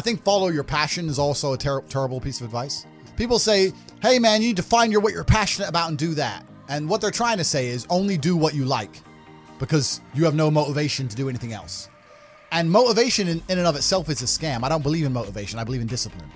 I think follow your passion is also a terrible piece of advice. People say, hey man, you need to find what you're passionate about and do that. And what they're trying to say is only do what you like because you have no motivation to do anything else. And motivation in and of itself is a scam. I don't believe in motivation. I believe in discipline.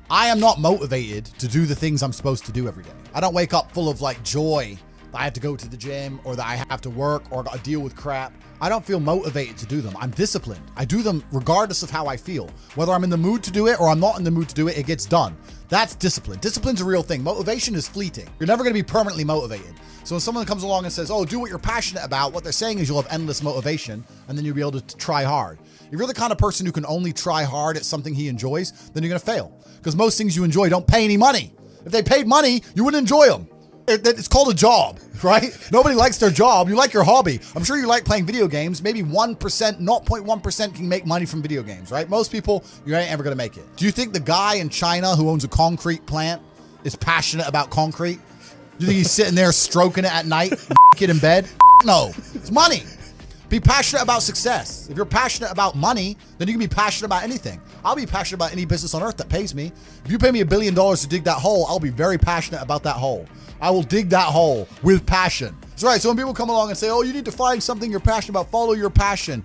I am not motivated to do the things I'm supposed to do every day. I don't wake up full of like joy that I have to go to the gym or that I have to work or deal with crap. I don't feel motivated to do them. I'm disciplined. I do them regardless of how I feel. Whether I'm in the mood to do it or I'm not in the mood to do it, it gets done. That's discipline. Discipline's a real thing. Motivation is fleeting. You're never going to be permanently motivated. So when someone comes along and says, oh, do what you're passionate about, what they're saying is you'll have endless motivation and then you'll be able to try hard. If you're the kind of person who can only try hard at something he enjoys, then you're going to fail. Because most things you enjoy don't pay any money. If they paid money, you wouldn't enjoy them. It's called a job, right? Nobody likes their job. You like your hobby. I'm sure you like playing video games. Maybe 1%, 0.1% can make money from video games, right? Most people, you ain't ever going to make it. Do you think the guy in China who owns a concrete plant is passionate about concrete? Do you think he's sitting there stroking it at night, naked in bed? No, it's money. Be passionate about success. If you're passionate about money, then you can be passionate about anything. I'll be passionate about any business on earth that pays me. If you pay me $1 billion to dig that hole, I'll be very passionate about that hole. I will dig that hole with passion. That's right. So when people come along and say, oh, you need to find something you're passionate about, follow your passion.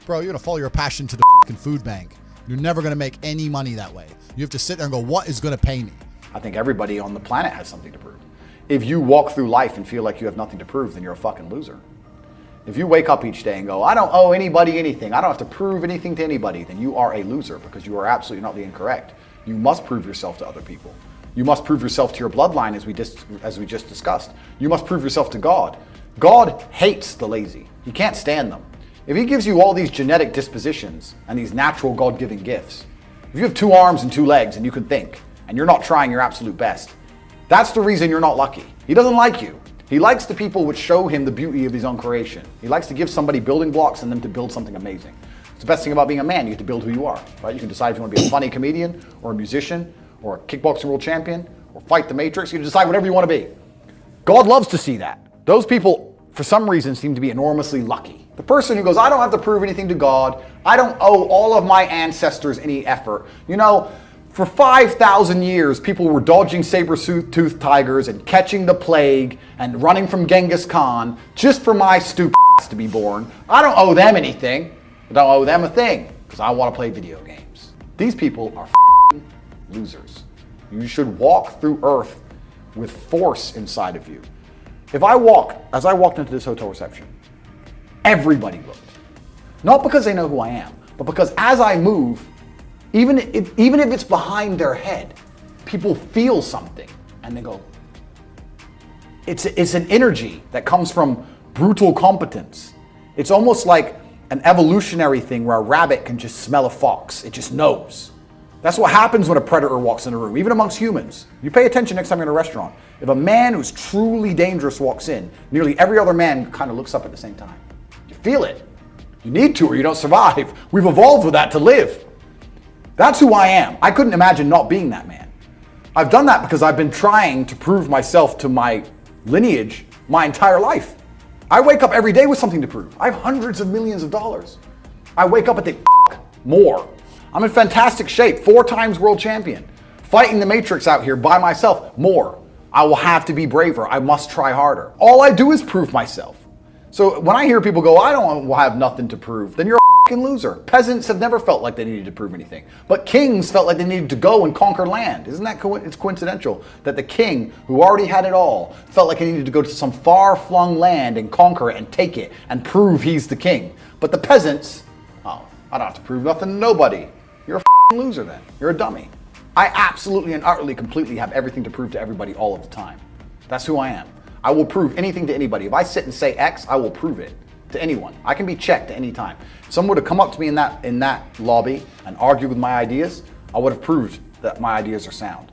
Bro, you're going to follow your passion to the fucking food bank. You're never going to make any money that way. You have to sit there and go, what is going to pay me? I think everybody on the planet has something to prove. If you walk through life and feel like you have nothing to prove, then you're a fucking loser. If you wake up each day and go, I don't owe anybody anything, I don't have to prove anything to anybody, then you are a loser because you are absolutely not the incorrect. You must prove yourself to other people. You must prove yourself to your bloodline as we just discussed. You must prove yourself to God. God hates the lazy. He can't stand them. If he gives you all these genetic dispositions and these natural God-given gifts, if you have 2 arms and 2 legs and you can think, and you're not trying your absolute best, that's the reason you're not lucky. He doesn't like you. He likes the people which show him the beauty of his own creation. He likes to give somebody building blocks and them to build something amazing. It's the best thing about being a man. You get to build who you are, right? You can decide if you want to be a funny comedian or a musician or a kickboxing world champion or fight the Matrix. You can decide whatever you want to be. God loves to see that. Those people, for some reason, seem to be enormously lucky. The person who goes, I don't have to prove anything to God. I don't owe all of my ancestors any effort. You know, for 5,000 years, people were dodging saber-toothed tigers and catching the plague and running from Genghis Khan just for my stupid ass to be born. I don't owe them anything. I don't owe them a thing because I want to play video games. These people are losers. You should walk through earth with force inside of you. As I walked into this hotel reception, everybody looked. Not because they know who I am, but because as I move, even if it's behind their head, people feel something and they go, it's an energy that comes from brutal competence. It's almost like an evolutionary thing where a rabbit can just smell a fox. It just knows. That's what happens when a predator walks in a room, even amongst humans. You pay attention next time you're in a restaurant. If a man who's truly dangerous walks in, nearly every other man kind of looks up at the same time. You feel it. You need to or you don't survive. We've evolved with that to live. That's who I am. I couldn't imagine not being that man. I've done that because I've been trying to prove myself to my lineage my entire life. I wake up every day with something to prove. I have hundreds of millions of dollars. I wake up and think, more. I'm in fantastic shape, 4 times world champion. Fighting the Matrix out here by myself, more. I will have to be braver. I must try harder. All I do is prove myself. So when I hear people go, I don't have nothing to prove, then you're a loser. Peasants have never felt like they needed to prove anything, but kings felt like they needed to go and conquer land. Isn't that it's coincidental that the king who already had it all felt like he needed to go to some far-flung land and conquer it and take it and prove he's the king. But the peasants, oh, I don't have to prove nothing to nobody. You're a loser then. You're a dummy. I absolutely and utterly completely have everything to prove to everybody all of the time. That's who I am. I will prove anything to anybody. If I sit and say X, I will prove it to anyone. I can be checked at any time. If someone would have come up to me in that lobby and argued with my ideas, I would have proved that my ideas are sound.